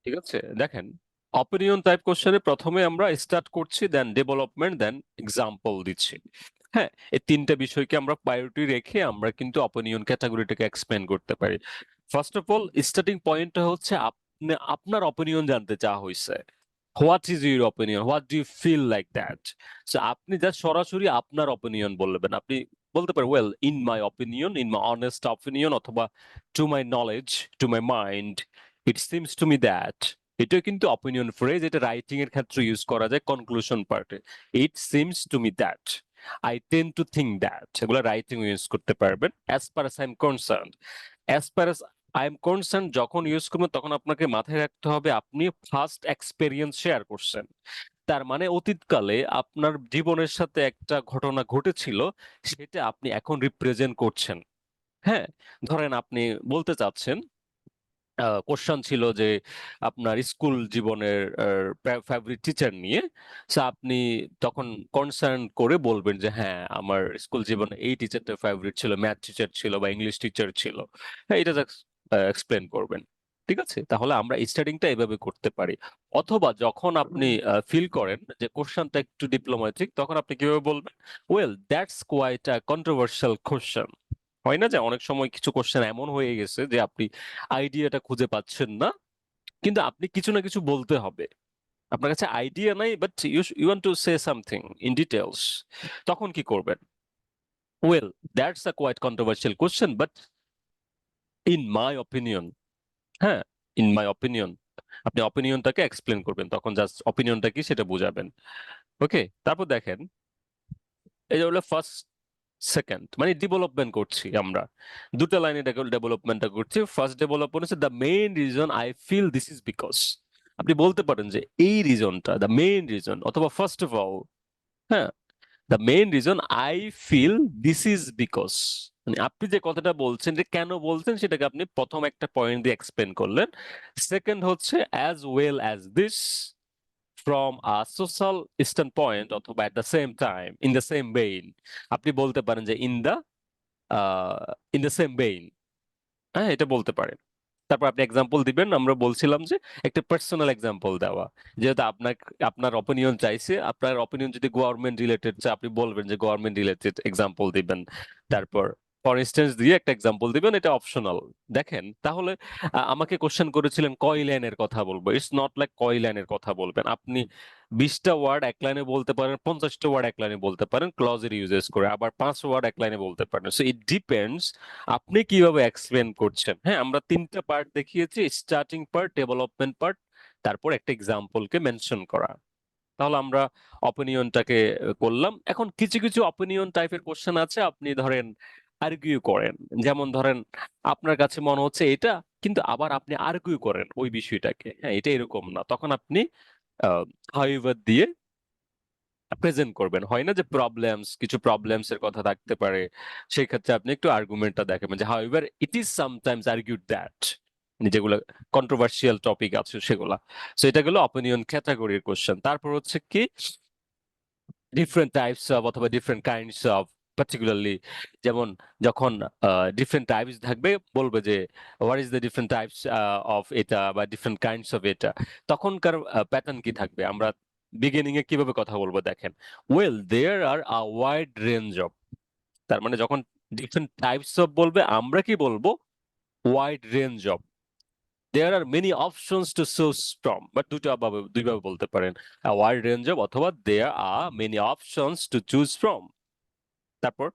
ঠিক আছে, দেখেন অপিনিয়ন টাইপ কোশ্চেনে প্রথমে আমরা স্টার্ট করছি, দেন ডেভেলপমেন্ট, দেন এক্সাম্পল দিচ্ছি। হ্যাঁ, এই তিনটা বিষয়কে আমরা প্রায়োরিটি রেখে আমরা কিন্তু অপিনিয়ন ক্যাটাগরিটাকে এক্সপ্লেন করতে পারি। ফার্স্ট অফ অল স্টার্টিং পয়েন্টটা হচ্ছে আপনি আপনার অপিনিয়ন জানতে চাওয়া হয়েছে। What is your opinion, what do you feel like that. So আপনি যা সরাসরি আপনার অপিনিয়ন বলবেন, আপনি বলতে পারেন well in my opinion, in my honest opinion, অথবা to my knowledge, to my mind, it seems to me that. এটা কিন্তু অপিনিয়ন ফ্রেজ, এটা রাইটিং এর ক্ষেত্রে ইউজ করা যায় কনক্লুশন পার্টে। ইট seems to me that, I tend to think that, এগুলো রাইটিং ইউজ করতে পারবেন। As per I am concern, as per I am concern যখন ইউজ করবেন তখন আপনাকে মাথায় রাখতে হবে আপনি ফার্স্ট এক্সপেরিয়েন্স শেয়ার করছেন। তার মানে অতীতকালে আপনার জীবনের সাথে একটা ঘটনা ঘটেছিল, সেটা আপনি এখন রিপ্রেজেন্ট করছেন। হ্যাঁ, ধরেন আপনি বলতে চাচ্ছেন, কোশ্চেন ছিল যে আপনার স্কুল জীবনের ফেভারিট টিচার নিয়ে। So আপনি তখন কনসার্ন করে বলবেন যে হ্যাঁ, আমার স্কুল জীবনে এই টিচারটা ফেভারিট ছিল, ম্যাথ টিচার ছিল বা ইংলিশ টিচার ছিল। হ্যাঁ, এটা এক্সপ্লেন করবেন। ঠিক আছে, তাহলে আমরা স্টাডিংটা এভাবে করতে পারি। অথবা যখন আপনি ফিল করেন যে কোশ্চেনটা একটু ডিপ্লোম্যাটিক, তখন আপনি কিভাবে বলবেন, well that's quite a controversial question. হয় না যে অনেক সময় কিছু কোশ্চেন এমন হয়ে গেছে যে আপনি আইডিয়াটা খুঁজে পাচ্ছেন না, কিন্তু আপনি কিছু না কিছু বলতে হবে। আপনার কাছে আইডিয়া নাই, but you want to say something in details. তখন কি করবেন, well that's a quite controversial question, but in my opinion. হ্যাঁ, ইন মাই অপিনিয়ন, আপনি অপিনিয়নটাকে এক্সপ্লেন করবেন, তখন জাস্ট অপিনিয়নটা কি সেটা বুঝাবেন। ওকে, তারপর দেখেন, এই যে হলো ফার্স্ট সেকেন্ড, মানে ডেভেলপমেন্ট করছি আমরা। দুটো লাইনে ডেভেলপমেন্টটা করছি। ফার্স্ট ডেভেলপমেন্ট হচ্ছে the main reason I feel this is because. আপনি বলতে পারেন যে এই রিজনটা, দ্য মেইন রিজন, অথবা ফার্স্ট অফ অল, হ্যাঁ, the main reason I feel this is because. মানে আপনি যে কথাটা বলছেন, যে কেন বলছেন, সেটাকে আপনি প্রথম একটা পয়েন্ট দিয়ে এক্সপ্লেন করলেন। সেকেন্ড হচ্ছে as well as this, from a social standpoint, অথবা at the same time, in the same vein. আপনি বলতে পারেন যে ইন দ্য সেম বেইন। হ্যাঁ, এটা বলতে পারেন। তারপর আপনি এক্সাম্পল দিবেন, আমরা বলছিলাম যে একটা পার্সোনাল এক্সাম্পল দেওয়া। যেহেতু আপনার অপিনিয়ন চাইছে, আপনার অপিনিয়ন যদি গভর্নমেন্ট রিলেটেড চাই, আপনি বলবেন যে গভর্নমেন্ট রিলেটেড এক্সাম্পল দিবেন। তারপর ফর ইনস্টেন্স দিয়ে একটা এক্সাম্পল দিবেন, এটা অপশনাল। দেখেন তাহলে, আমাকে কোশ্চেন করেছিলেন কয় লাইনের কথা বলবো, ইটস নট লাইক কয় লাইনের কথা বলবেন। আপনি 20টা ওয়ার্ড এক লাইনে বলতে পারেন, 50টা ওয়ার্ড এক লাইনে বলতে পারেন ক্লজের ইউজেস করে, আবার 5 ওয়ার্ড এক লাইনে বলতে পারেন। সো ইট ডিপেন্ডস আপনি কিভাবে এক্সপ্লেন করছেন। হ্যাঁ, আমরা তিনটা পার্ট দেখিয়েছি, স্টার্টিং পার্ট, ডেভেলপমেন্ট পার্ট, তারপর একটা এক্সাম্পলকে মেনশন করা। তাহলে আমরা অপিনিয়নটাকে করলাম। এখন কিছু কিছু অপিনিয়ন টাইপের কোশ্চেন আছে, আপনি ধরেন আর্গুই করেন। যেমন ধরেন আপনার কাছে মনে হচ্ছে এটা, কিন্তু আবার আপনি আর্গুই করেন ওই বিষয়টাকে, হ্যাঁ এটা এরকম না, তখন আপনি হাউএভার দিয়ে প্রেজেন্ট করবেন। হয় না যে কিছু প্রবলেমস এর কথা থাকতে পারে, সেই ক্ষেত্রে আপনি একটু আর্গুমেন্টটা দেখাবেন যে however it is sometimes argued that, যেগুলো কন্ট্রোভার্সিয়াল টপিক আছে সেগুলা। সো এটা গেলো অপিনিয়ন ক্যাটাগরির কোশ্চেন। তারপর হচ্ছে কি ডিফারেন্ট টাইপস অফ, অথবা ডিফারেন্ট কাইন্ডস অফ, পার্টিকুলারলি যেমন যখন ডিফারেন্ট টাইপস থাকবে, বলবে যে what is the different types of এটা, বা ডিফারেন্ট কাইন্ডস অফ এটা, তখনকার প্যাটার্ন কি থাকবে, আমরা বিগিনিং এ কিভাবে কথা বলবো দেখেন, well there are a wide range of. তার মানে যখন ডিফারেন্ট টাইপস অফ বলবে, আমরা কি বলবো, wide range of. There are many options to choose from, but দুইভাবে বলতে পারেন, a wide range of, অথবা there are many options to choose from। তারপর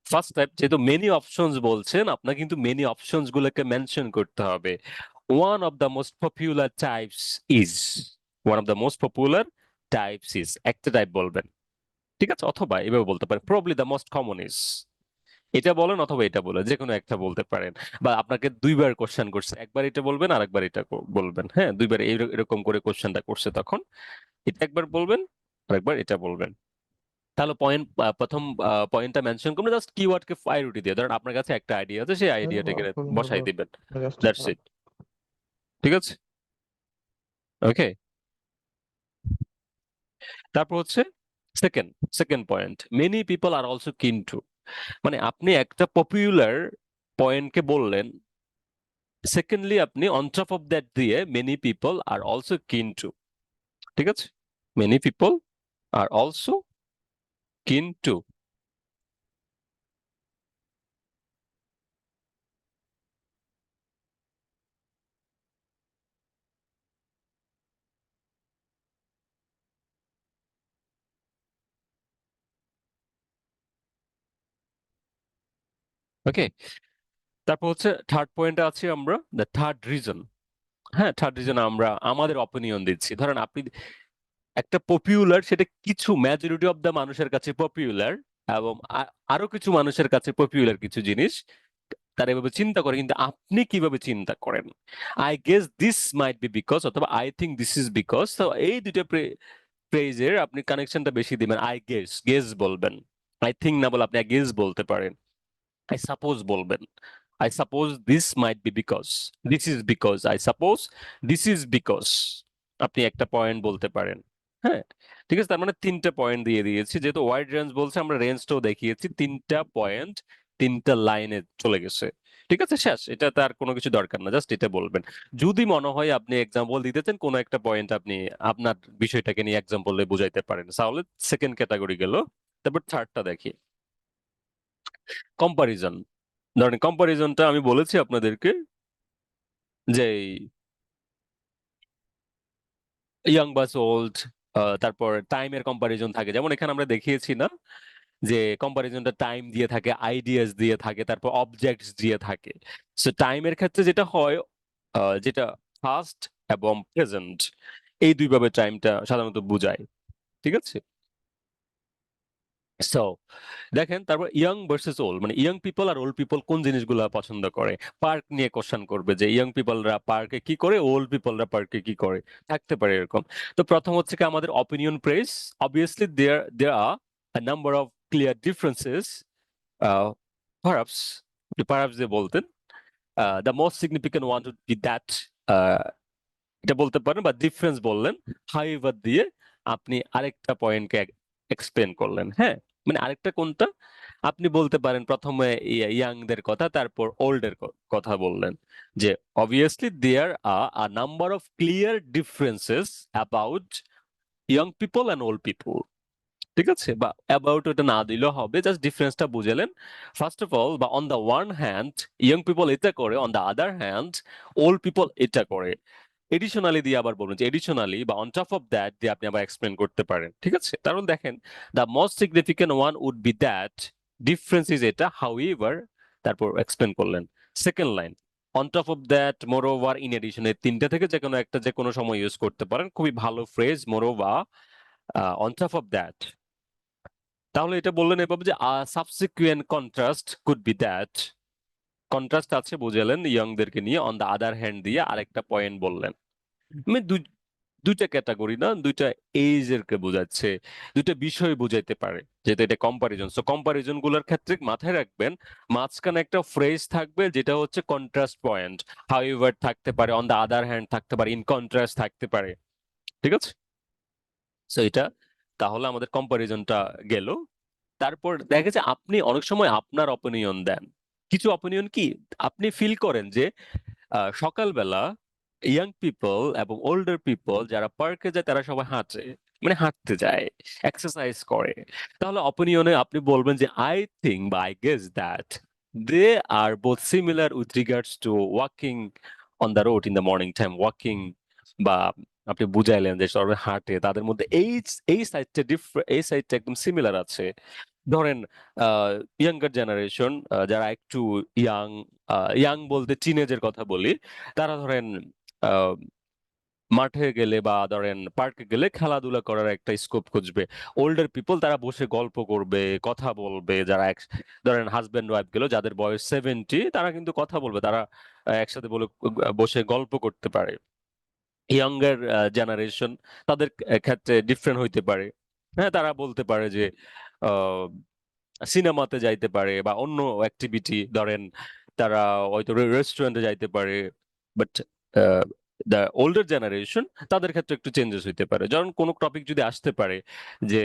ফার্স্ট টাইপ, যেহেতু মেনি অপশনস বলছেন, আপনার কিন্তু মেনি অপশনস গুলোকে মেনশন করতে হবে। One of the most popular types is, one of the most popular types is, একটা টাইপ বলবেন। ঠিক আছে, অথবা এভাবে বলতে পারেন probably the most common is. এটা বলেন অথবা এটা বলেন, যে কোনো একটা বলতে পারেন। বা আপনাকে দুইবার কোশ্চেন করছে, একবার এটা বলবেন আর একবার এটা বলবেন। হ্যাঁ, দুইবার এরকম করে কোশ্চেনটা করছে, তখন এটা একবার বলবেন আর একবার এটা বলবেন। তাহলে প্রথম পয়েন্টটা মেনশন করবেন জাস্ট কিওয়ার্ডকে প্রায়োরিটি দিয়ে। ধরেন আপনার কাছে একটা আইডিয়া আছে, সেই আইডিয়াটাকে বসাই দিবেন, দ্যাটস ইট। ঠিক আছে, ওকে। তারপর হচ্ছে second second point, many people are also keen to. মানে আপনি একটা পপুলার পয়েন্টকে বললেন, সেকেন্ডলি আপনি অন টপ অফ দ্যাট দিয়ে many people are also keen to, ঠিক আছে, many people are also keen to. Okay, তারপর হচ্ছে থার্ড পয়েন্টে আছি আমরা, দ্য থার্ড রিজন। হ্যাঁ, থার্ড রিজন আমরা আমাদের অপিনিয়ন দিচ্ছি। ধরেন আপনি একটা পপুলার, সেটা কিছু মেজরিটি অফ দ্য মানুষের কাছে পপুলার, এবং আরো কিছু মানুষের কাছে পপুলার কিছু জিনিস তারা এভাবে চিন্তা করে, কিন্তু আপনি কিভাবে চিন্তা করেন? I guess this might be because, অথবা I think this is because. তো এই দুটো ফ্রেজের আপনি কানেকশনটা বেশি দিবেন। আই গেস, গেস বলবেন। আই থিঙ্ক না বলে আপনি আই গেস বলতে পারেন। আই সাপোজ বলবেন। I suppose this might be because, this is because, I suppose this is because. আপনি একটা পয়েন্ট বলতে পারেন। হ্যাঁ, ঠিক আছে। তার মানে তিনটা পয়েন্ট দিয়ে দিয়েছি, যেহেতু ওয়াইড রেঞ্জ বলছে আমরা রেঞ্জটাও দেখিয়েছি। তিনটা পয়েন্ট তিনটা লাইনে চলে গেছে। ঠিক আছে, শেষ। এটা তার কোনো কিছু দরকার না, জাস্ট এটা বলবেন। যদি মনে হয় আপনি এক্সাম্পল দিতেছেন কোনো একটা পয়েন্ট, আপনি আপনার বিষয়টাকে নিয়ে এক্সাম্পলে বুঝাইতে পারেন, তাহলে সেকেন্ড ক্যাটাগরি গেল। তারপর থার্ডটা দেখি, কম্পারিজন। ধরেন কম্পারিজনটা আমি বলেছি আপনাদেরকে যে ইয়াং বাস ওল্ড, তারপর টাইমের কম্পারিজন থাকে, যেমন এখানে আমরা দেখিয়েছি না, যে কম্পারিজনটা টাইম দিয়ে থাকে, আইডিয়াস দিয়ে থাকে, তারপর অবজেক্টস দিয়ে থাকে। সো টাইমের ক্ষেত্রে যেটা হয়, যেটা ফাস্ট এবং প্রেজেন্ট, এই দুইভাবে টাইমটা সাধারণত বোঝায়। ঠিক আছে। সো দেখেন, তারপর ইয়াং ভার্সেস ওল্ড, মানে ইয়াং পিপল আর ওল্ড পিপল কোন জিনিসগুলো পছন্দ করে। পার্ক নিয়ে কোশ্চেন করবে যে ইয়াং পিপলরা পার্কে কি করে, ওল্ড পিপলরা পার্কে কি করে, থাকতে পারে এরকম। তো প্রথম হচ্ছে কি আমাদের opinion press. Obviously there are a number of clear differences, uh, perhaps perhaps যে বলতেন, the most significant one would be that, uh, এটা বলতে পারেন, বা ডিফারেন্স বললেন। হাইভার দিয়ে আপনি আরেকটা পয়েন্টকে এক্সপ্লেন করলেন। হ্যাঁ, মানে আরেকটা কোনটা, আপনি বলতে পারেন প্রথমে ইয়াংদের কথা, তারপর ওল্ডের কথা বললেন, যে obviously there are a number of clear differences about young people and old people. ঠিক আছে, বা অ্যাবাউট ওটা না দিলেও হবে, জাস্ট ডিফারেন্সটা বুঝালেন। ফার্স্ট অফ অল, বা on the one hand young people এটা করে, on the other hand old people এটা করে। এডিশনালি দিয়ে আবার বলুন যে এডিশনালি বা অন টপ অফ দ্যাট দিয়ে আপনি আবার এক্সপ্লেন করতে পারেন। ঠিক আছে, কারণ দেখেন, the most significant one would be that, difference is এটা, হাউ এভার, তারপর এক্সপ্লেন করলেন। Second line, on top of that, moreover, in addition, এই তিনটা থেকে যে কোনো একটা যে কোনো সময় ইউজ করতে পারেন। খুবই ভালো phrase, more over, on top of that. তাহলে এটা বললেন এভাবে যে subsequent contrast could be that, contrast আছে বুঝালেন ইয়ংদেরকে নিয়ে, অন দ্য আদার হ্যান্ড দিয়ে আরেকটা পয়েন্ট বললেন। আমি দুইটা ক্যাটাগরি না, দুইটা এজ এর কে বোঝাচ্ছে, দুইটা বিষয় বুঝাইতে পারে, যেটা এটা কম্পারিজন। সো কম্পারিজন গুলোর ক্ষেত্রে মাথায় রাখবেন, মাঝখানে একটা ফ্রেজ থাকবে যেটা হচ্ছে কন্ট্রাস্ট পয়েন্ট। হাউএভার থাকতে পারে, অন দ্য আদার হ্যান্ড থাকতে পারে, ইন কন্ট্রাস্ট থাকতে পারে। ঠিক আছে, সো এটা তাহলে আমাদের কম্পারিজনটা গেল। তারপর দেখা যাচ্ছে আপনি অনেক সময় আপনার অপিনিয়ন দেন। কিছু অপিনিয়ন কি আপনি ফিল করেন যে সকালবেলা ইয়াং পিপল এবং ওল্ডার পিপল যারা পার্কে যায় তারা সবাই হাঁটে, মানে হাঁটতে যায়, এক্সারসাইজ করে। তাহলে অপিনিয়নে আপনি বলবেন যে আই থিঙ্ক বা I guess that they are both similar with regards to walking on the road in the morning time, walking, বা আপনি বুঝাইলেন যে সবাই হাঁটে, তাদের মধ্যে এই সাইডটা একদম সিমিলার আছে। ধরেন ইয়াঙ্গার জেনারেশন, যারা একটু ইয়াং, ইয়াং বলতে টিনেজের কথা বলি, তারা ধরেন আহ, মাঠে গেলে বা ধরেন পার্কে গেলে খেলাধুলা করার একটা স্কোপ খুঁজবে। ওল্ডার পিপল তারা বসে গল্প করবে, কথা বলবে। যারা ধরেন হাজবেন্ড ওয়াইফ গেল, যাদের বয়স 70, তারা কিন্তু কথা বলবে, তারা একসাথে বসে গল্প করতে পারে। ইয়াঙ্গার জেনারেশন, তাদের ক্ষেত্রে ডিফারেন্ট হইতে পারে। হ্যাঁ, তারা বলতে পারে যে সিনেমাতে যাইতে পারে বা অন্য অ্যাক্টিভিটি, ধরেন তারা হয়তো রেস্টুরেন্টে যাইতে পারে। বাট দ্য ওল্ডার জেনারেশন, তাদের ক্ষেত্রে একটু চেঞ্জেস হইতে পারে। যেমন কোনো টপিক যদি আসতে পারে যে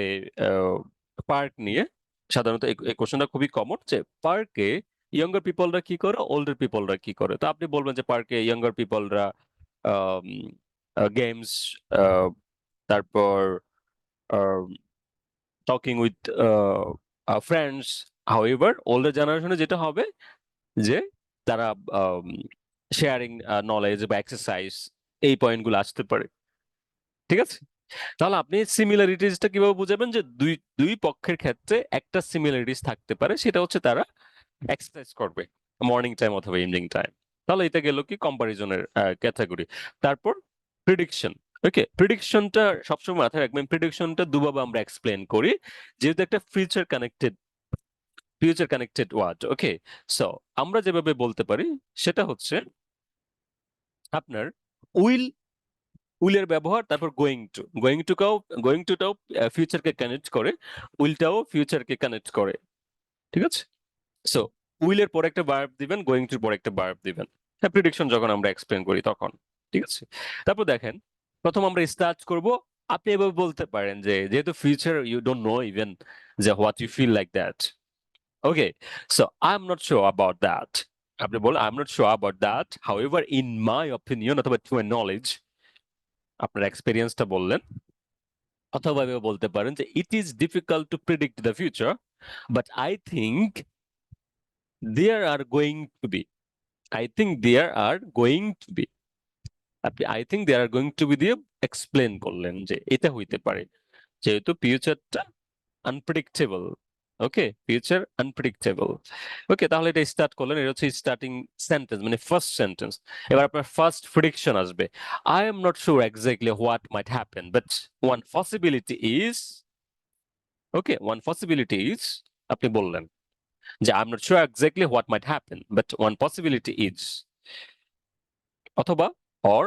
পার্ক নিয়ে, সাধারণত এই কোশ্চেনটা খুবই কমন, যে পার্কে ইয়াঙ্গার পিপলরা কি করে, ওল্ডার পিপলরা কি করে। তো আপনি বলবেন যে পার্কে ইয়াঙ্গার পিপলরা গেমস, তারপর talking with friends. However older জেনারেশনে যেটা হবে যে তারা শেয়ারিং নলেজ বা এক্সারসাইজ, এই পয়েন্টগুলো আসতে পারে। ঠিক আছে, তাহলে আপনি সিমিলারিটিসটা কিভাবে বুঝাবেন যে দুই দুই পক্ষের ক্ষেত্রে একটা সিমিলারিটিস থাকতে পারে, সেটা হচ্ছে তারা এক্সারসাইজ করবে মর্নিং টাইম অথবা ইভিনিং টাইম। তাহলে এটা গেল কি কম্পারিজনের ক্যাটাগরি। তারপর প্রিডিকশন। ওকে, প্রিডিকশনটা সবসময় মাথায় রাখবেন, প্রিডিকশনটা দুভাবে আমরা এক্সপ্লেন করি, যেহেতু একটা ফিউচার কানেক্টেড ওয়ার্ড। ওকে, সো আমরা যেভাবে বলতে পারি সেটা হচ্ছে আপনার উইল, উইলের ব্যবহার, তারপর গোয়িং টুটাও ফিউচারকে কানেক্ট করে, উইলটাও ফিউচারকে কানেক্ট করে। ঠিক আছে, সো উইলের পর একটা ভার্ব দিবেন, গোয়িং টুর পর একটা ভার্ব দিবেন। হ্যাঁ, প্রিডিকশন যখন আমরা এক্সপ্লেন করি তখন। ঠিক আছে, তারপর দেখেন, প্রথম আমরা স্টার্ট করব। আপনি এভাবে বলতে পারেন যে যেহেতু future you don't know even যে what you feel like that. Okay, so I am not sure about that. আপনি বলেন I am not sure about that, however in my opinion অথবা টু মাই নলেজ, আপনার এক্সপিরিয়েন্সটা বললেন। অথবা এভাবে বলতে পারেন যে it is difficult to predict the future, but I think there are going to be, I think there are going to be. আপনি I think there are going to be দিয়ে এক্সপ্লেন করলেন যে এটা হইতে পারে, যেহেতু ফিউচারটা unpredictable. Okay, future unpredictable. Okay, তাহলে এটা স্টার্ট করলেন, এটা হচ্ছে স্টার্টিং সেন্টেন্স, মানে ফার্স্ট সেন্টেন্স। এবার আপনার ফার্স্ট প্রেডিকশন আসবে, I am not sure exactly what might happen, but one possibility is. Okay, one possibility is, আপনি বললেন যে I am not sure exactly what might happen, but one possibility is. অথবা or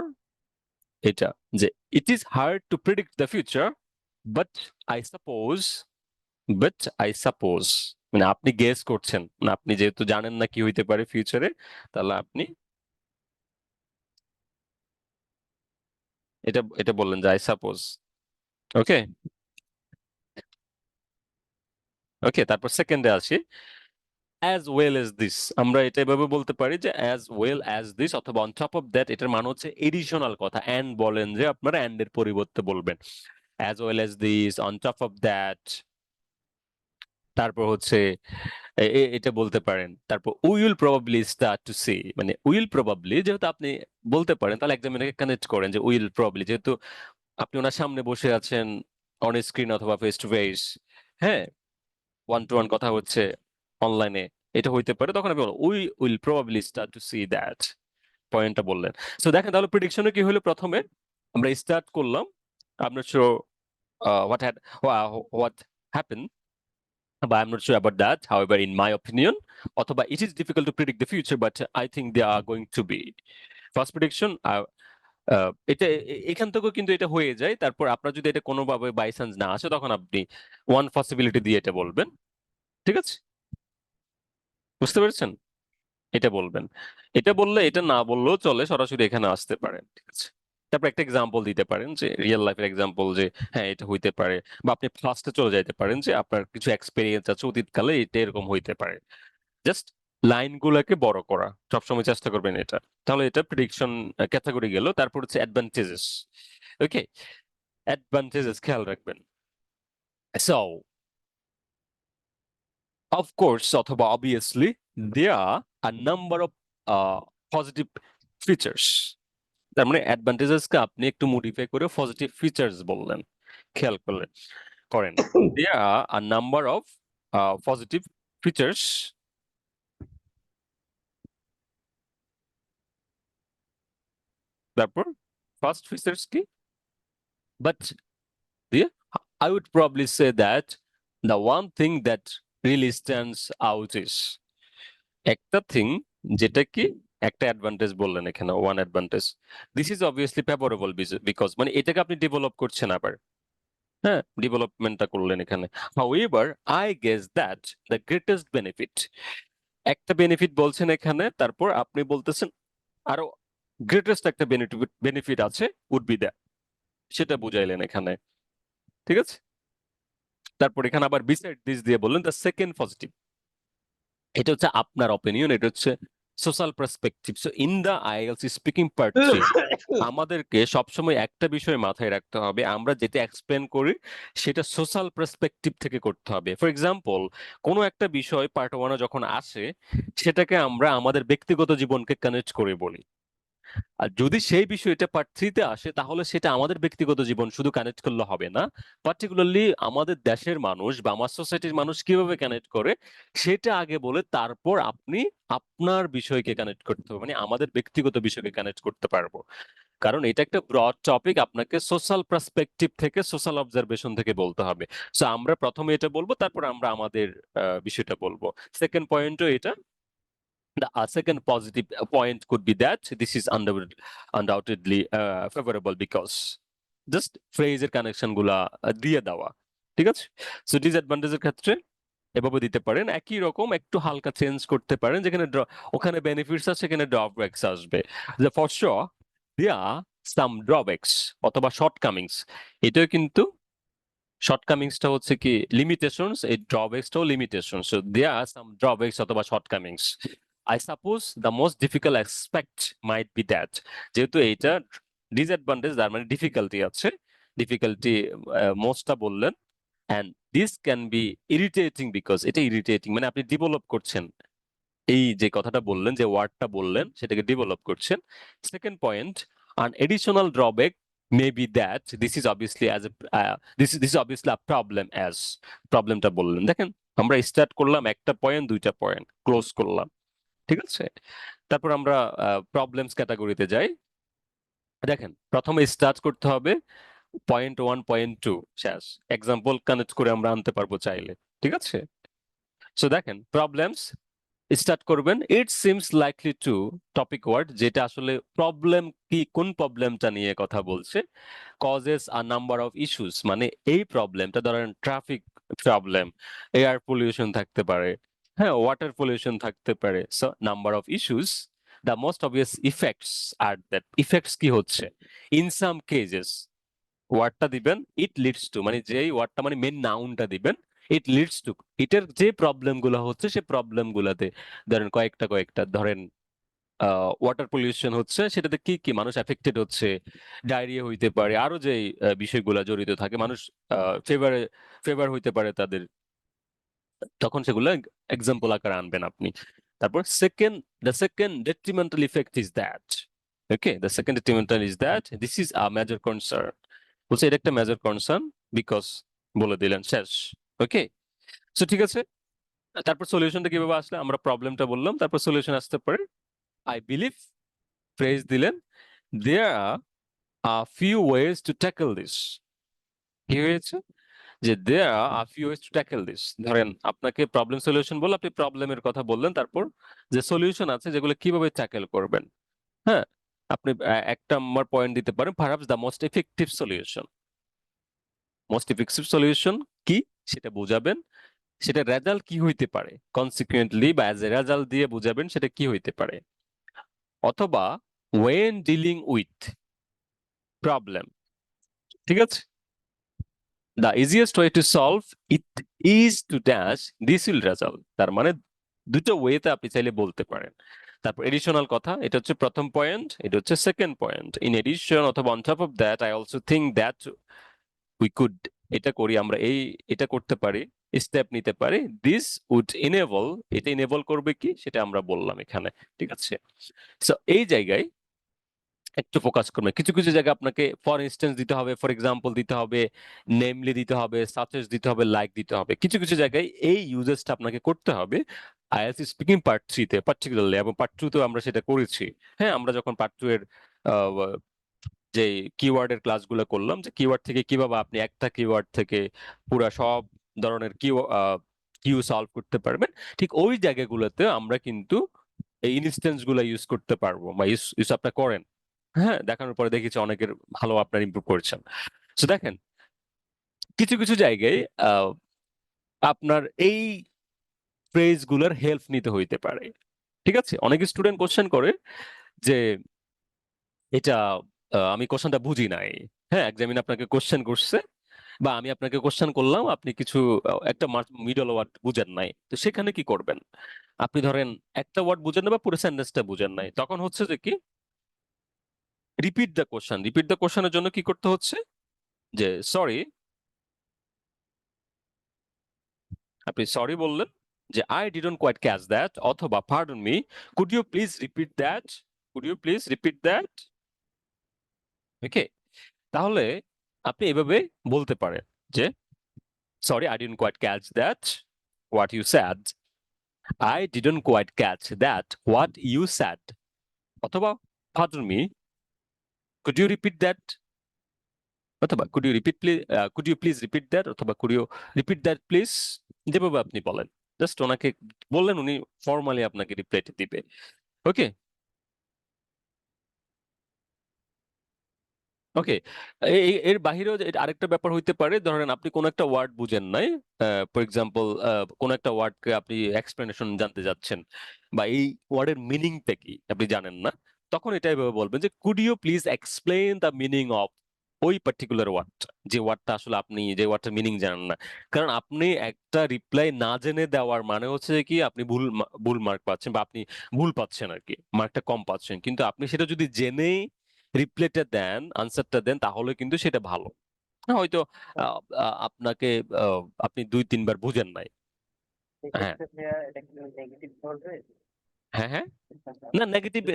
এটা, যে it is hard to predict the future, but I suppose, but I suppose, মানে আপনি guess করছেন, মানে আপনি যেহেতু জানেন না কি হইতে পারে ফিউচারে, তাহলে আপনি এটা এটা বললেন যে আই সাপোজ। ওকে, ওকে, তারপর সেকেন্ডে আসি, অ্যাজ ওয়েল এজ দিস। আমরা এটা এভাবে বলতে পারি যে অ্যাজ ওয়েল অ্যাজ দিস, অথবা অন টপ অফ দ্যাট। এটার মানে হচ্ছে এডিশনাল কথা। এন্ড বলেন যে আপনারা এন্ড এর পরিবর্তে বলবেন as well as this, on top of that. তারপর হচ্ছে এটা বলতে পারেন। তারপর will probably start to see, মানে উইল প্রবাবলি যেহেতু আপনি বলতে পারেন, তাহলে একদম এটাকে কানেক্ট করেন যে উইল প্রবাবলি, যেহেতু আপনি ওনার সামনে বসে আছেন অন স্ক্রিন অথবা ফেস টু ফেস, হ্যাঁ, ওয়ান টু ওয়ান কথা হচ্ছে অনলাইনে, এটা হইতে পারে, তখন আপনি we will probably start to see that, পয়েন্টটা বললেন। সো দেখেন, তাহলে প্রেডিকশনে কি হলো, প্রথমে আমরা স্টার্ট করলাম আপনার show what had what happen, but I'm not sure about that. However, in my opinion, অথবা it is difficult to predict the future, but I think they are going to be. First prediction, এটা এখান থেকেও কিন্তু এটা হয়ে যায়। তারপর আপনার যদি এটা কোনোভাবে বাই চান্স না আসে, তখন আপনি ওয়ান পসিবিলিটি দিয়ে এটা বলবেন। ঠিক আছে, বুঝতে পেরেছেন? এটা বলবেন। এটা বললে, এটা না বললেও চলে, সরাসরি এখানে আসতে পারেন। ঠিক আছে, তারপর একটা এক্সাম্পল দিতে পারেন, যে রিয়েল লাইফের এক্সাম্পল, যে হ্যাঁ এটা হইতে পারে। বা আপনি ফার্স্টে চলে যাইতে পারেন যে আপনার কিছু এক্সপেরিয়েন্স আছে অতীতকালে, এটা এরকম হইতে পারে। জাস্ট লাইনগুলোকে বড় করা সবসময় চেষ্টা করবেন এটা। তাহলে এটা প্রেডিকশন ক্যাটাগরি গেল। তারপর হচ্ছে অ্যাডভান্টেজেস। ওকে, অ্যাডভান্টেজেস খেয়াল রাখবেন। সো অফকোর্স অথবা obviously there are number of positive features. তার মানে অ্যাডভান্টেজেসকে আপনি একটু মডিফাই করে পজিটিভ ফিচার্স বললেন। খেয়াল করলেন, করেন, দেয়ার are number of positive features. তারপর ফার্স্ট ফিচার্স কি, বাট দিয়ে I would probably say that the one thing that really stands out is, একটা থিং, যেটা কি একটা অ্যাডভান্টেজ বললেন এখানে, one advantage. This is obviously favourable, because মানে এটাকে আপনি ডেভেলপ করছেন আবার। হ্যাঁ, ডেভেলপমেন্টটা করলেন এখানে। However I guess that the greatest benefit, একটা বেনিফিট বলছেন এখানে, তারপর আপনি বলতেছেন আরো গ্রেটেস্ট একটা বেনিফিট আছে, উড বি দ্যাট, সেটা বুঝাইলেন এখানে। ঠিক আছে, তারপর এখানে আবার বিসাইড দিস দিয়ে বললেন দ্য সেকেন্ড পজিটিভ। এটা হচ্ছে আপনার অপিনিয়ন, এটা হচ্ছে social perspective. So in the IELTS speaking part 3 আমাদেরকে সবসময় একটা বিষয় মাথায় রাখতে হবে, আমরা যেটা এক্সপ্লেন করি সেটা সোশ্যাল পার্সপেক্টিভ থেকে করতে হবে। ফর এক্সাম্পল, কোনো একটা বিষয় পার্ট 1 যখন আসে, সেটাকে আমরা আমাদের ব্যক্তিগত জীবনকে কানেক্ট করে বলি। আর যদি সেই বিষয়টা পার্ট 3 আসে, তাহলে সেটা আমাদের ব্যক্তিগত জীবন শুধু কানেক্ট করলে হবে না, পার্টিকুলারলি আমাদের দেশের মানুষ বা আমার সোসাইটির মানুষ কিভাবে কানেক্ট করে সেটা আগে বলে তারপর আপনি আপনার বিষয়কে কানেক্ট করতে হবে, মানে আমাদের ব্যক্তিগত বিষয়কে কানেক্ট করতে পারবো। কারণ এটা একটা ব্রড টপিক, আপনাকে সোশ্যাল পার্সপেক্টিভ থেকে, সোশ্যাল অবজারভেশন থেকে বলতে হবে। সো আমরা প্রথমে এটা বলবো, তারপর আমরা আমাদের বিষয়টা বলবো। সেকেন্ড পয়েন্টও এটা। The second positive point could be that this is undoubtedly favorable because just ফ্রেজের কানেকশন গুলা দিয়ে দেওয়া, ঠিক আছে। সো ডিসঅ্যাডভান্টেজের ক্ষেত্রে এভাবে দিতে পারেন, একই রকম একটু হালকা চেঞ্জ করতে পারেন, যেখানে ওখানে বেনিফিটস আছে সেখানে ড্রব্যাকস আসবে। যে for sure there some drawbacks অথবা শর্টকামিংস, এটাও কিন্তু শর্টকামিংসটা হচ্ছে কি লিমিটেশনস, এই ড্রব্যাকসটাও limitation. So there are some drawbacks অথবা shortcomings. I suppose the most difficult aspect might be that, যেহেতু এইটা ডিসঅ্যাডভান্টেজ, তার মানে ডিফিকাল্টি আছে, ডিফিকাল্টি মোস্টটা বললেন। And this can be irritating because এটা ইরিটেটিং, মানে আপনি ডেভেলপ করছেন, এই যে কথাটা বললেন, যে ওয়ার্ডটা বললেন সেটাকে ডেভেলপ করছেন। Second point, an additional drawback may be that this is obviously as a this is obviously a problem as প্রবলেমটা বললেন। দেখেন, আমরা স্টার্ট করলাম একটা পয়েন্ট, দুইটা পয়েন্ট ক্লোজ করলাম, ঠিক আছে। তারপর আমরা প্রবলেমস ক্যাটাগরিতে যাই। দেখেন, প্রথমে স্টার্ট করতে হবে পয়েন্ট 1 পয়েন্ট 2 শেষ, এক্সাম্পল কানেক্ট করে আমরা আনতে পারবো চাইলে, ঠিক আছে। সো দেখেন, প্রবলেমস স্টার্ট করবেন, it seems likely to topic word, যেটা আসলে প্রবলেম কি, কোন প্রবলেমটা নিয়ে কথা বলছে। Causes a number of issues, মানে এই প্রবলেমটা ধরেন ট্রাফিক প্রবলেম, এয়ার পলিউশন থাকতে পারে, হ্যাঁ ওয়াটার পলিউশন থাকতে পারে। So number of issues, the most obvious effects are that, effects কি হচ্ছে, ইন সাম কেজেস ওয়ার্ডটা দিবেন ইট লিডস টু, মানে যেই ওয়ার্ডটা মানে মেন নাউনটা দিবেন, ইট লিডস টু, এটার যে প্রবলেম গুলো হচ্ছে সে প্রবলেম গুলাতে, ধরেন কয়েকটা কয়েকটা ধরেন, ওয়াটার পলিউশন হচ্ছে, সেটাতে কি কি মানুষ এফেক্টেড হচ্ছে, ডায়রিয়া হইতে পারে, আরো যে বিষয়গুলো জড়িত থাকে, মানুষ ফেভার হইতে পারে তাদের, তখন সেগুলো এক্সাম্পল আকারে আনবেন আপনি। তারপর second, the second detrimental effect is that, okay the second detrimental is that this is a major concern, বলছে এটা একটা মেজর কনসার্ন বিকজ, বলে দিলেন শেষ। ওকে, সো ঠিক আছে। তারপর সলিউশনটা কিভাবে আসলে, আমরা প্রবলেমটা বললাম, তারপর সলিউশন আসতে পারে। আই বিলিভ, ফ্রেজ দিলেন, there are a few ways to tackle this. কি হয়েছে, যে there are few ways to tackle this, ধরেন আপনাকে প্রবলেম সলিউশন বললো, আপনি প্রবলেমের কথা বললেন, তারপর যে সলিউশন আছে যেগুলো কিভাবে ট্যাকেল করবেন। হ্যাঁ, আপনি একটা নম্বর পয়েন্ট দিতে পারেন, perhaps the most effective solution. Most effective solution কি সেটা বুঝাবেন, সেটা রেজাল্ট কি হইতে পারে, কনসিকুয়েন্টলি বা অ্যাজ এ রেজাল্ট দিয়ে বুঝাবেন সেটা কি হইতে পারে। অথবা ওয়েন ডিলিং উইথ প্রবলেম, ঠিক আছে, the easiest way to solve it is to dash this will result, তার মানে দুটো ওয়েতে আপনি চাইলে বলতে পারেন। তারপর এডিশনাল কথা, এটা হচ্ছে প্রথম পয়েন্ট, এটা হচ্ছে সেকেন্ড পয়েন্ট। ইন এডিশন অথবা on top of that I also think that we could, এটা করি আমরা, এই এটা করতে পারি, স্টেপ নিতে পারি, দিস উড ইনেবল, এটা ইনেবল করবে কি সেটা আমরা বললাম এখানে, ঠিক আছে। সো এই জায়গায় একটু ফোকাস করবেন, কিছু কিছু জায়গায় আপনাকে ফর ইনস্টেন্স দিতে হবে, ফর এক্সাম্পল দিতে হবে, নেমলি দিতে হবে, সাচেস দিতে হবে, লাইক দিতে হবে, কিছু কিছু জায়গায় এই ইউজেসটা আপনাকে করতে হবে। আইএলটিএস স্পিকিং পার্ট 3 পার্টিকুলারলি, এবং পার্ট 2 তে আমরা সেটা করেছি। হ্যাঁ, আমরা যখন পার্ট 2 এর যে কিওয়ার্ডের ক্লাসগুলো করলাম, যে কিওয়ার্ড থেকে কিভাবে আপনি একটা কিওয়ার্ড থেকে পুরা সব ধরনের কিউ সলভ করতে পারবেন, ঠিক ওই জায়গাগুলোতে আমরা কিন্তু এই ইনস্টেন্স গুলো ইউজ করতে পারবো, বা ইউজ আপনারা করেন। হ্যাঁ, দেখানোর পরে দেখেছি অনেকের ভালো আপনার ইমপ্রুভ করছেন। তো দেখেন, কিছু কিছু জায়গায় আহ, আপনার এই ফ্রেজ গুলোর হেল্প নিতে হইতে পারে, ঠিক আছে। অনেক স্টুডেন্ট কোশ্চেন করে যে এটা আমি কোশ্চেনটা বুঝি নাই। হ্যাঁ, এক্সামিন আপনাকে কোশ্চেন করছে বা আমি আপনাকে কোশ্চেন করলাম, আপনি কিছু একটা মিডল ওয়ার্ড বুঝেন নাই, তো সেখানে কি করবেন? আপনি ধরেন একটা ওয়ার্ড বুঝেন না বা পুরো সেন্টেন্সটা বুঝেন নাই, তখন হচ্ছে যে কি, repeat the question. Repeat the কোশ্চেনের জন্য কি করতে হচ্ছে, যে সরি, আপনি সরি বললেন যে I didn't quite catch that, অথবা pardon me, could you please repeat that, could you please repeat that. Okay, তাহলে আপনি এভাবে বলতে পারেন যে sorry, I didn't quite catch that what you said, I didn't quite catch that what you said, অথবা pardon me, could you repeat that, অথবা could you repeat please, could you please repeat that, অথবা could you repeat that please. যেভাবে আপনি বলেন, just ওনাকে বললেন, উনি formally আপনাকে রিপ্লাইটা দিবে। ওকে, ওকে। এর বাহিরেও যে আরেকটা ব্যাপার হইতে পারে, ধরেন আপনি কোন একটা ওয়ার্ড বুঝেন নাই, ফর এক্সাম্পল কোন একটা ওয়ার্ডকে আপনি এক্সপ্লেনেশন জানতে যাচ্ছেন, বা এই ওয়ার্ডের মিনিংটা কি আপনি জানেন না, তখন এটা এভাবে বলবেন যে could you please explain the meaning of ওই পার্টিকুলার ওয়ার্ড, যে ওয়ার্ডটা আসলে আপনি যে ওয়ার্ডটার মিনিং জানেন না। কারণ আপনি একটা রিপ্লাই না জেনে দেওয়ার মানে হচ্ছে যে কি, আপনি ভুল মার্ক পাচ্ছেন, বা আপনি ভুল পাচ্ছেন আর কি, মার্কটা কম পাচ্ছেন। কিন্তু আপনি সেটা যদি জেনেই রিপ্লাইটা দেন, আনসারটা দেন, তাহলে কিন্তু সেটা ভালো। হয়তো আহ, আপনাকে আপনি 2-3 বার বুঝেন নাই। হ্যাঁ, হ্যাঁ, হ্যাঁ। না,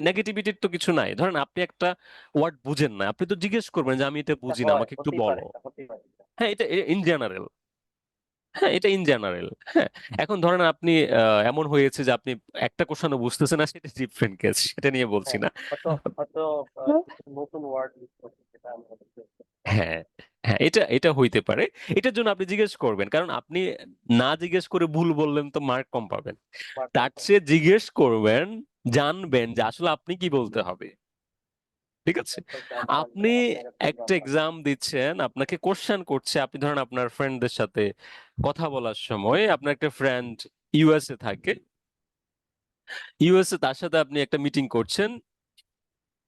নেগেটিভিটির তো কিছু নাই। ধরেন আপনি একটা ওয়ার্ড বুঝেন না, আপনি তো জিজ্ঞেস করবেন যে আমি এটা বুঝি না, আমাকে একটু বলো। হ্যাঁ, এটা ইন জেনারেল। হ্যাঁ, এটা ইন জেনারেল। হ্যাঁ, এখন ধরেন আপনি এমন হয়েছে যে আপনি একটা কোশ্চেনও বুঝতেছেন না, সেটা ডিফারেন্ট কেস, সেটা নিয়ে বলছি না। হ্যাঁ, হ্যাঁ, এটা এটা হইতে পারে। এটার জন্য আপনি জিজ্ঞেস করবেন, কারণ আপনি না জিজ্ঞেস করে ভুল বললেন তো মার্ক কম পাবেন। তার চেয়ে জিজ্ঞেস করবেন, জানবেন যে আসলে আপনি কি বলতে হবে। ঠিক আছে, আপনি একটা এক্সাম দিচ্ছেন, আপনাকে কোশ্চেন করছে, আপনি ধরেন আপনার ফ্রেন্ডদের সাথে কথা বলার সময়, আপনার একটা ফ্রেন্ড ইউএসএ থাকে, ইউএসএ, তার সাথে আপনি একটা মিটিং করছেন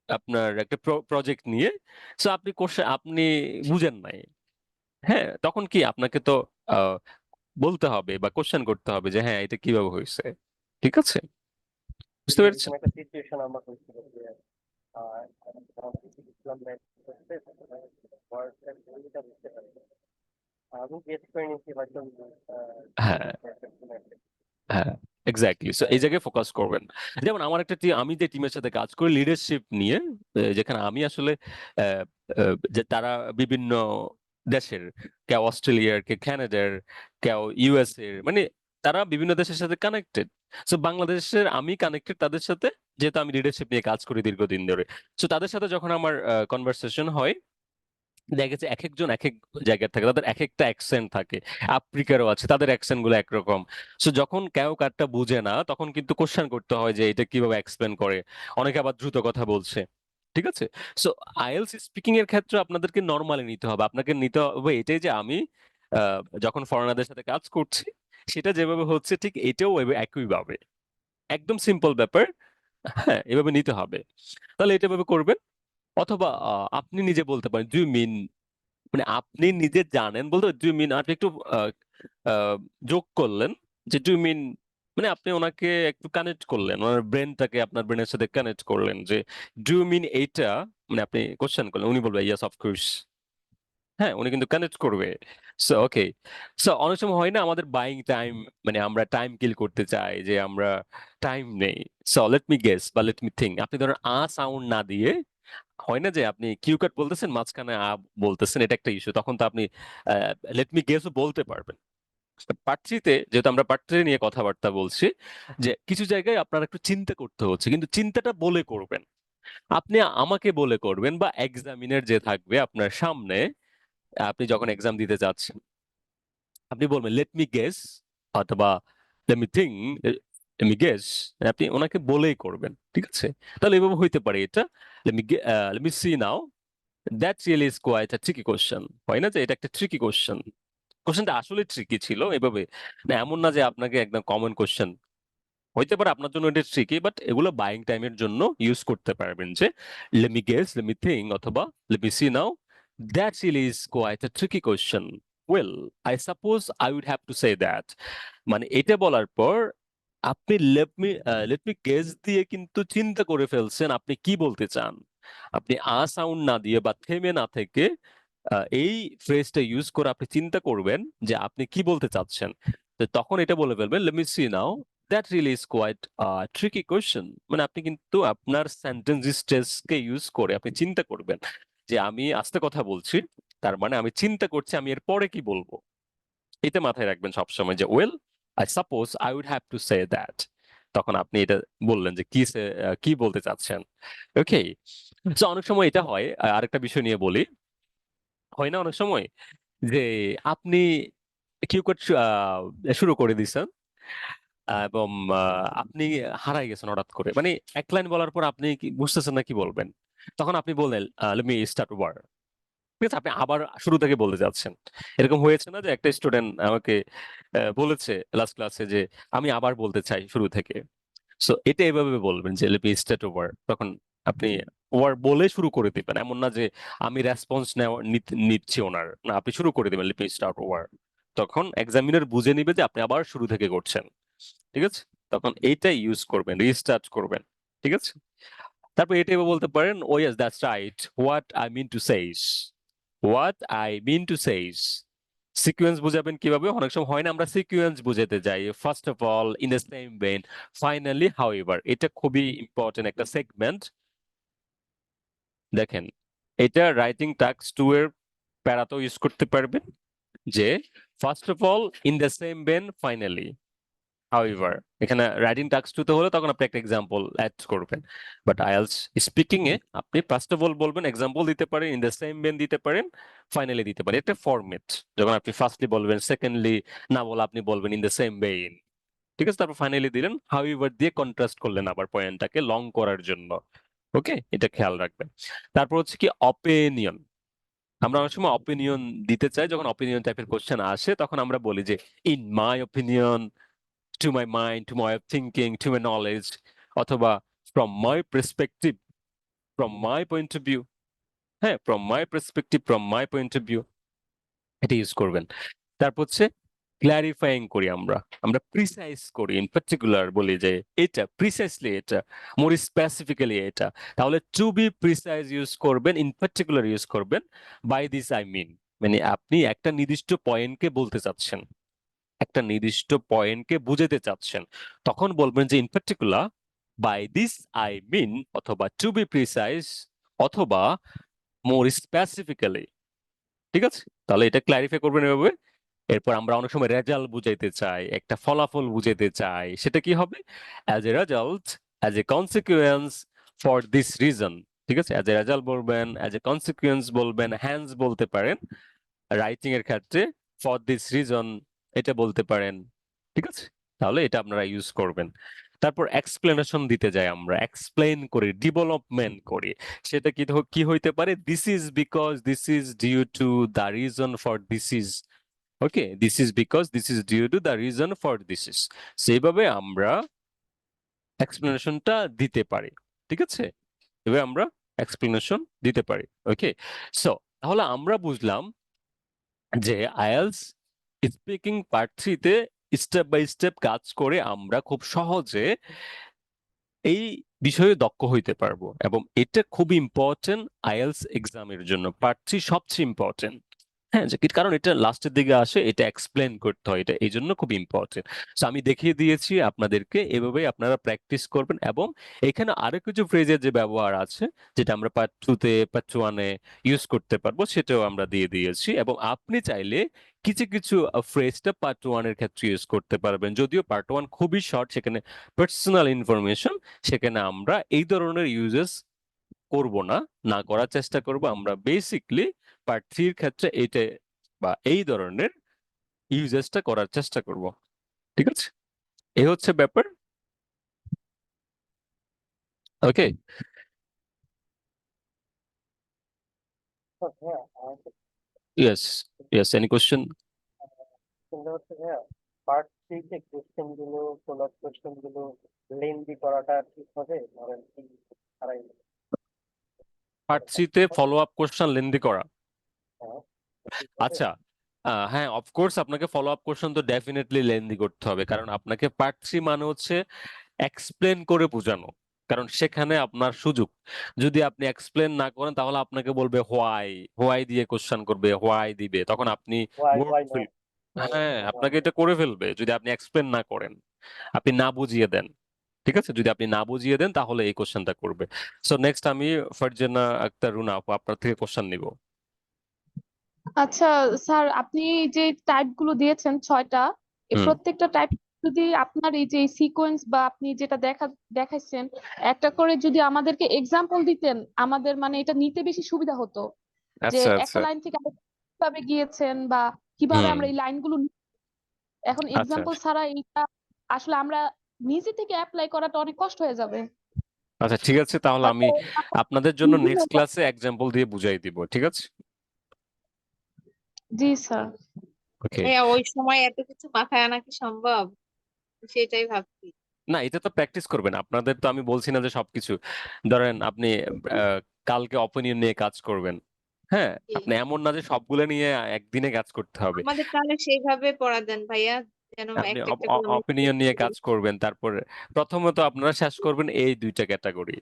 আপনার একটা প্রজেক্ট নিয়ে। সো আপনি কোশ্চেন আপনি বুঝেন নাই। হ্যাঁ, তখন কি আপনাকে তো আহ, বলতে হবে বা কোশ্চেন করতে হবে যে হ্যাঁ, এটা কিভাবে হয়েছে। ঠিক আছে, বুঝতে পেরেছেন? হ্যাঁ, হ্যাঁ, এক্স্যাক্টলি। সো এই জায়গায় ফোকাস করবেন। যেমন আমার একটা আমি যে টিমের সাথে কাজ করি লিডারশিপ নিয়ে, যেখানে আমি আসলে আহ, যে তারা বিভিন্ন দেশের, কেউ অস্ট্রেলিয়ার, কেউ কানাডার, কেউ ইউএস এর, মানে তারা বিভিন্ন দেশের সাথে কানেক্টেড। সো বাংলাদেশের আমি কানেক্টেড তাদের সাথে, যেহেতু আমি লিডারশিপ নিয়ে কাজ করি দীর্ঘদিন ধরে। সো তাদের সাথে যখন আমার কনভারসেশন হয়, দেখা গেছে এক একজন এক এক জায়গায় থাকে, তাদের এক একটা অ্যাকসেন্ট থাকে। আফ্রিকারও আছে, তাদের অ্যাকসেন্ট গুলো একরকম। সো যখন কেউ কারটা বুঝে না, তখন কিন্তু কোশ্চেন করতে হয় যে এটা কিভাবে এক্সপ্লেন করে। অনেকে আবার দ্রুত কথা বলছে। ঠিক আছে, সো আইএলস স্পিকিং এর ক্ষেত্রে আপনাদেরকে নর্মালি নিতে হবে। আপনাকে নিতে হবে এটাই যে আমি যখন ফরেনারদের সাথে কাজ করছি, সেটা যেভাবে হচ্ছে ঠিক এটাও একইভাবে, একদম সিম্পল ব্যাপার। হ্যাঁ, এভাবে নিতে হবে। তাহলে এটা ভাবে করবেন। অথবা আপনি নিজে বলতে পারেন, ডু ইউ মিন, মানে আপনি নিজে জানেন বলতে, ডু ইউ মিন, আপনি একটু আহ, আহ, যোগ করলেন যে ডু ইউ মিন, মানে আপনি ওনাকে একটু কানেক্ট করলেন, ওনার ব্রেনটাকে আপনার ব্রেনের সাথে কানেক্ট করলেন যে ডু ইউ মিন এইটা, মানে আপনি কোশ্চেন করলেন, উনি বলবে ইয়েস অফকোর্স। হ্যাঁ, উনি কিন্তু কানেক্ট করবে। সো ওকে, সো অনেক সময় হয় না আমাদের বাইং টাইম, মানে আমরা টাইম কিল করতে চাই, যে আমরা টাইম নেই। সো লেট মি গেস বা লেট মি থিঙ্ক, আপনি ধরেন সাউন্ড না দিয়ে, হয় না যে আপনি কিউ কাট বলতেছেন, মাঝখানে বলতেছেন, এটা একটা ইস্যু, তখন তো আপনি লেট মি গেসও বলতে পারবেন। পার্ট থ্রিতে, যেহেতু আমরা পার্ট থ্রি নিয়ে কথাবার্তা বলছি, যে কিছু জায়গায় আপনার একটু চিন্তা করতে হচ্ছে, কিন্তু চিন্তাটা বলে করবেন। আপনি আমাকে বলে করবেন, বা এক্সামিনার যে থাকবে আপনার সামনে, আপনি যখন এক্সাম দিতে যাচ্ছেন, আপনি বলবেন লেট মি গেস, অথবা let me think, late me guess, আপনি ওনাকে বলেই করবেন। ঠিক আছে, তাহলে এভাবে হইতে পারে এটা, let me see now, that really is quite a tricky question. হয় না যে এটা একটা ট্রিকি কোশ্চেন, কোশ্চেনটা আসলে ট্রিকি ছিল এভাবে। না, এমন না যে আপনাকে একদম কমন কোশ্চেন, হইতে পারে আপনার জন্য এটা ট্রিকি, বাট এগুলো বাইং টাইমের জন্য ইউজ করতে পারবেন, যে let me guess, let me think, অথবা let me see now, that really is quite a tricky question. Well I suppose I would have to say that, মানে এটা বলার পর আপনি লেট মি গেস দিয়ে কিন্তু চিন্তা করে ফেলছেন আপনি কি বলতে চান। আপনি সাউন্ড না দিয়ে বা থেমে না থেকে এই ফ্রেজটা ইউজ করে আপনি চিন্তা করবেন যে আপনি কি বলতে চাচ্ছেন। তো তখন এটা বলে ফেলবেন, let me see now, that really is quite tricky question. মানে আপনি কিন্তু আপনার সেন্টেন্স স্ট্রেসকে ইউজ করে আপনি চিন্তা করবেন যে আমি আস্তে কথা বলছি, তার মানে আমি চিন্তা করছি আমি এর পরে কি বলবো। এটা মাথায় রাখবেন সবসময় যে well I suppose I would have to say that, তখন আপনি এটা বললেন যে কি বলতে চাচ্ছেন। ওকে, তো অনেক সময় এটা হয়, আরেকটা বিষয় নিয়ে বলি, হয় না অনেক সময় যে আপনি কিউ কোড শুরু করে দিছেন এবং আপনি হারাই গেছেন হঠাৎ করে, মানে এক লাইন বলার পর আপনি কি বুঝতেছেন না কি বলবেন, তখন আপনি বললেন লেট মি স্টার্ট ওভার। ঠিক আছে, আপনি আবার শুরু থেকে বলতে যাচ্ছেন। এরকম হয়েছে না যে একটা স্টুডেন্ট আমাকে বলেছে লাস্ট ক্লাসে যে আমি আবার বলতে চাই শুরু থেকে। সো এটা এভাবে বলবেন যে লেট মি স্টার্ট ওভার, তখন আপনি ওভার বলে শুরু করে দিবেন, এমন না যে আমি রেসপন্স নিচ্ছি ওনার, না আপনি শুরু করে দিবেন লেট মি স্টার্ট ওভার। তখন এক্সামিনার বুঝে নিবে যে আপনি আবার শুরু থেকে করছেন। ঠিক আছে, তখন এইটা ইউজ করবেন, রিস্টার্ট করবেন। ঠিক আছে, তারপর এটা এভাবে বলতে পারেন, oh yes that's right, what I mean to says, what I mean to says. Sequence বুঝাবেন কিভাবে, অনেক সময় হয় না আমরা সিকুয়েন্স বুঝাতে যাই, first of all, in the same vein, finally, however. এটা খুবই ইম্পর্টেন্ট একটা সেগমেন্ট। দেখেন, এটা রাইটিং টাস্ক 2 এর প্যারাতেও ইউজ করতে পারবেন যে first of all, in the same vein, finally, however. এখানে রাইটিং টাস্ক 2 তে হলে তখন আপনি একটা এক্সাম্পল অ্যাড করবেন, বাট আইএলটিএস স্পিকিং এ আপনি ফার্স্ট অফ অল বলবেন, এক্সাম্পল দিতে পারেন, ইন দ্য সেম ভেন দিতে পারেন, ফাইনালি দিতে পারেন। একটা ফরম্যাট, যখন আপনি ফার্স্টলি বলবেন, সেকেন্ডলি না বলে আপনি বলবেন ইন দ্য সেম ভেন। ঠিক আছে, তারপর ফাইনালি দিলেন, হাউএভার দিয়ে কন্ট্রাস্ট করলেন আবার পয়েন্টটাকে লং করার জন্য। ওকে, এটা খেয়াল রাখবেন। তারপর হচ্ছে কি অপিনিয়ন। আমরা অনেক সময় অপিনিয়ন দিতে চাই, যখন অপিনিয়ন টাইপের কোশ্চেন আসে তখন আমরা বলি যে in my opinion, to my mind, to my way of thinking, to my knowledge, অথবা from my perspective, from my point of view। হ্যাঁ, from my perspective, from my point of view, এটা use করবেন। তারপর হচ্ছে clarifying করি আমরা, আমরা precise করি, ইন পার্টিকুলার বলি যে এটা প্রিসাইসলি, এটা মোর স্পেসিফিক্যালি এটা। তাহলে টু বি প্রিসাইজ ইউজ করবেন, ইন পার্টিকুলার ইউজ করবেন, বাই দিস আই মিন, মানে আপনি একটা নির্দিষ্ট পয়েন্টকে বলতে চাচ্ছেন, একটা নির্দিষ্ট পয়েন্টকে বুঝাতে চাচ্ছেন, তখন বলবেন যে in particular, by this I mean, অথবা টু বি প্রিসাইজ, অথবা মোর স্পেসিফিক্যালি। ঠিক আছে, তাহলে এটা ক্লারিফাই করবেন এভাবে। এরপর আমরা অনেক সময় রেজাল্ট বুঝাইতে চাই, একটা ফলাফল বুঝাইতে চাই, সেটা কি হবে, as a result, as a consequence, for this reason. ঠিক আছে, অ্যাজ এ রেজাল্ট বলবেন, অ্যাজ এ কনসিকুয়েন্স বলবেন, হ্যান্স বলতে পারেন রাইটিং এর ক্ষেত্রে, ফর দিস রিজন এটা বলতে পারেন। ঠিক আছে, তাহলে এটা আপনারা ইউজ করবেন। তারপর এক্সপ্লেনেশন দিতে যাই, আমরা এক্সপ্লেইন করি, ডেভেলপমেন্ট করি। সেটা কি হইতে পারে, this is because, this is due to the reason for this is. Okay, this is because, this is due to the reason for this is. সেইভাবে আমরা এক্সপ্লেনেশনটা দিতে পারি। ঠিক আছে, এভাবে আমরা এক্সপ্লেনেশন দিতে পারি। ওকে, সো তাহলে আমরা বুঝলাম যে আইএলটিএস স্পিকিং পার্ট 3 তে স্টেপ বাই স্টেপ কাজ করে আমরা খুব সহজে এই বিষয়ে দক্ষ হইতে পারবো, এবং এটা খুব ইম্পর্টেন্ট আইএলটিএস এক্সামের জন্য। পার্ট 3 সবচেয়ে ইম্পর্টেন্ট। হ্যাঁ, যে কারণ এটা লাস্টের দিকে আসে, এটা এক্সপ্লেন করতে হয়, এটা এই জন্য খুব ইম্পর্টেন্ট। তো আমি দেখিয়ে দিয়েছি আপনাদেরকে, এভাবেই আপনারা প্র্যাকটিস করবেন। এবং এখানে আরো কিছু ফ্রেজের যে ব্যবহার আছে, যেটা আমরা পার্ট 2 তে, পার্ট 1 এ ইউজ করতে পারবো, সেটাও আমরা দিয়ে দিয়েছি। এবং আপনি চাইলে কিছু কিছু ফ্রেজটা পার্ট 1 এর ক্ষেত্রে ইউজ করতে পারবেন, যদিও পার্ট 1 খুবই শর্ট, সেখানে পার্সোনাল ইনফরমেশন, সেখানে আমরা এই ধরনের ইউজেস করব না, না করার চেষ্টা করব। আমরা বেসিকলি পার্ট 3 এর ক্ষেত্রে এটা বা এই ধরনের ইউজেসটা করার চেষ্টা করব। ঠিক আছে, এই হচ্ছে ব্যাপার। ওকে, হ্যাঁ, আমাকে ইয়েস, ইয়েস, এনি কোশ্চেন? কিন্তু হচ্ছে হ্যাঁ, পার্ট থ্রি তে কোশ্চেন গুলো, ফলো আপ কোশ্চেন গুলো লেন্দি করাটা ঠিক হবে, ধরেন কি হারাই গেল। পার্ট 3 তে ফলো আপ কোশ্চেন লেন্দি করা, হ্যাঁ, ঠিক হবে। আচ্ছা। হ্যাঁ, অফকোর্স আপনাকে ফলো আপ কোশ্চেন তো ডেফিনেটলি লেন্দি করতে হবে, কারণ আপনাকে পার্ট 3 মানে হচ্ছে এক্সপ্লেন করে বোঝানো, কারণ সেখানে আপনার সুযোগ। যদি আপনি এক্সপ্লেন না করেন তাহলে আপনাকে বলবে হোয়াই, হোয়াই দিয়ে কোশ্চেন করবে, হোয়াই দিবে, তখন আপনি bored why feel. Not, why হ্যাঁ, ওয়াই আপনাকে এটা করে ফেলবে যদি আপনি এক্সপ্লেন না করেন, আপনি না বুঝিয়ে দেন। ঠিক আছে, যদি আপনি না বুঝিয়ে দেন তাহলে এই কোশ্চেনটা করবে। সো নেক্সট আমি ফারজানা আক্তার রুনা আপু আপনার থেকে কোশ্চেন নিব। আচ্ছা স্যার, আপনি যে টাইপ গুলো দিয়েছেন 6টা, এই হুম। প্রত্যেকটা টাইপ যদি আপনার এই যে সিকোয়েন্স বা আপনি যেটা দেখাইছেন একটা করে যদি আমাদেরকে এক্সাম্পল দিতেন, আমাদের মানে এটা নিতে বেশি সুবিধা হতো। যে আচ্ছা একটা আচ্ছা। লাইন থেকে আরেকটা কিভাবে গিয়েছেন বা কিভাবে হুম। আমরা এই লাইনগুলো এখন আচ্ছা এক্সাম্পল ছাড়া এইটা আসলে আমরা নিজে থেকে অ্যাপ্লাই করাটা অনেক কষ্ট হয়ে যাবে। আচ্ছা, ঠিক আছে, তাহলে হয়তো আমি আপনাদের জন্য বিভিন্ন নেক্সট ক্লাসে এক্সাম্পল দিয়ে বুঝাই দিব, ঠিক আছে? জি স্যার। ওকে। ভাইয়া ওই সময় এত কিছু মাথায় আনা কি সম্ভব? সেটাই ভাবছি। না, এটা তো প্র্যাকটিস করবেন, আপনাদের তো আমি বলছি না যে সবকিছু। ধরেন আপনি আহ, কালকে অপিনিয়ন নিয়ে কাজ করবেন। হ্যাঁ, জি। আপনি এমন না যে সবগুলো নিয়ে একদিনে কাজ করতে হবে। আমাদের তাহলে সেইভাবে পড়া দেন ভাইয়া, যেন আপনি একটা একটা করে আমরা অপিনিয়ন নিয়ে কাজ বুঝতে করবেন, তারপর প্রথমত আপনারা শেষ করবেন এই দুইটা ক্যাটাগরি।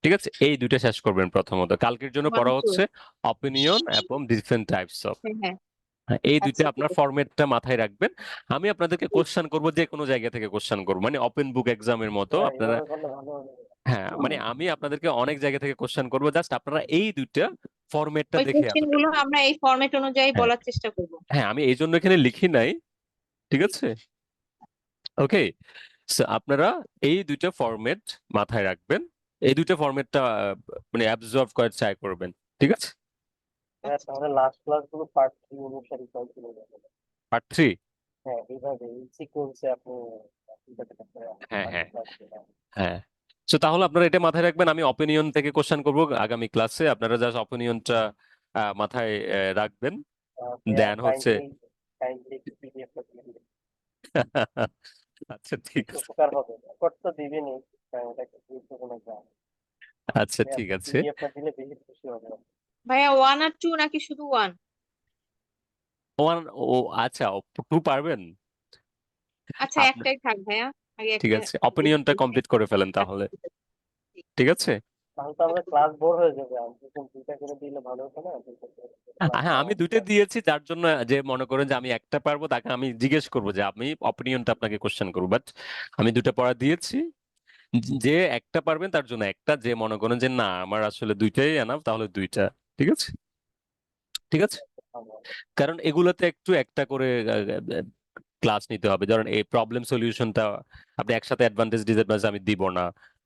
ঠিক আছে, এই দুইটা শেষ করবেন প্রথমত। কালকের জন্য পারি। পড়া 1 2 হচ্ছে অপিনিয়ন এবং ডিফারেন্ট টাইপস অফ। হ্যাঁ হ্যাঁ, হ্যাঁ, এই দুইটা আচ্ছা ঠিক আপনার আছে। ফরম্যাটটা মাথায় রাখবেন। আমি আপনাদেরকে কোশ্চেন করব, যে কোনো জায়গা থেকে কোশ্চেন করবো, মানে ওপেন বুক এক্সামের মতো হ্যাঁ, আপনারা। এভাবে করলে ভালো হবে। হ্যাঁ, মানে আমি আপনাদেরকে অনেক জায়গা থেকে কোশ্চেন করবো, জাস্ট আপনারা এই দুইটা ফরম্যাটটা ওই দেখে কোশ্চেন আসবেন। গুলো আমরা এই ফরম্যাট অনুযায়ী হ্যাঁ বলার চেষ্টা করব। হ্যাঁ, আমি এই জন্য এখানে লিখি নাই। ঠিক আছে, ওকে। আপনারা এই দুইটা ফরম্যাট মাথায় রাখবেন, এই দুইটা ফরম্যাটটা মানে অ্যাবজর্ব করার ট্রাই করবেন। ঠিক আছে, হ্যাঁ, আচ্ছা তাহলে লাস্ট ক্লাস গুলো পার্ট 3 অনুসারে কন্টিনিউ করবেন। পার্ট 3। হ্যাঁ, এইভাবে এই সিকোয়েন্সে আপনি হ্যাঁ পার্ট হ্যাঁ ক্লাস হ্যাঁ। তো তাহলে আপনারা এটা মাথায় রাখবেন, আমি অপিনিয়ন থেকে কোশ্চেন করব আগামী ক্লাসে, আপনারা জাস্ট অপিনিয়নটা মাথায় রাখবেন। দেন হচ্ছে কাইন্ডলি কাইন্ডলি পিডিএফটা দিয়ে দিবেন। আচ্ছা ঠিক একটু আছে। উপকার হবে, রেকর্ড তো দিবেনই, কারণ এটা একটা গুরুত্বপূর্ণ কাজ। আচ্ছা ঠিক আছে। পিডিএফটা দিলে বেশি খুশি হবে। ভাইয়া 1 আর 2 নাকি শুধু 1? ওয়ান, ও আচ্ছা, 2 পারবেন আচ্ছা আপনি? একটাই থাক ভাইয়া, আগে ঠিক একটা আছে, অপিনিয়নটা কমপ্লিট করে ফেলেন তাহলে। ঠিক আছে। তাহলে তো আমাদের ক্লাস বোর হয়ে যাবে। আমি যখন দুইটা করে দিলে ভালো হতো না? দুইটা করে ক্লাস হ্যাঁ, না আমি দুইটা দিয়েছি, যার জন্য যে মনে করেন যে আমি একটা পারবো তাকে আমি জিজ্ঞেস করবো যে আমি অপিনিয়নটা আপনাকে কোশ্চেন করবো, বাট আমি দুইটা পড়া দিয়েছি। যে একটা পারবেন তার জন্য একটা, যে মনে করেন যে না আমার আসলে দুইটাই এনাফ তাহলে দুইটা। ঠিক আছে, ঠিক আছে। ভালো হবে। কারণ এগুলোতে একটু একটা করে ক্লাস নিতে হবে। ধরেন এই প্রবলেম সলিউশনটা আপনি একসাথে অ্যাডভান্টেজ ডিসঅ্যাডভান্টেজ আমি দিব না,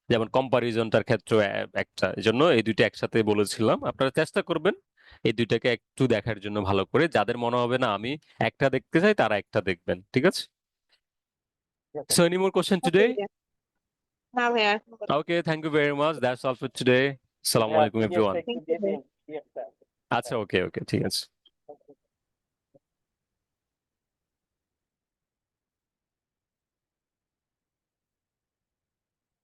যেমন কম্পারিজনটার ক্ষেত্রে একটা, এই জন্য এই দুইটা একসাথে বলেছিলাম। আপনারা চেষ্টা করবেন এই দুইটাকে একটু দেখার জন্য ভালো করে, যাদের মনে হবে না আমি একটা দেখতে চাই তারা একটা দেখবেন। ঠিক আছে। ঠিক আছে। So any more question okay today? ভাইয়া। না ভাইয়া আর কোনো কথা। Okay, thank you very much, that's all for today. আসসালামু হ্যাঁ, আলাইকুম পিডিএফটা এভরিওয়ান। একটু থ্যাংক ইউ দিয়ে ভাইয়া। দিন, পিডিএফটা। আচ্ছা, ওকে ওকে, ঠিক আছে।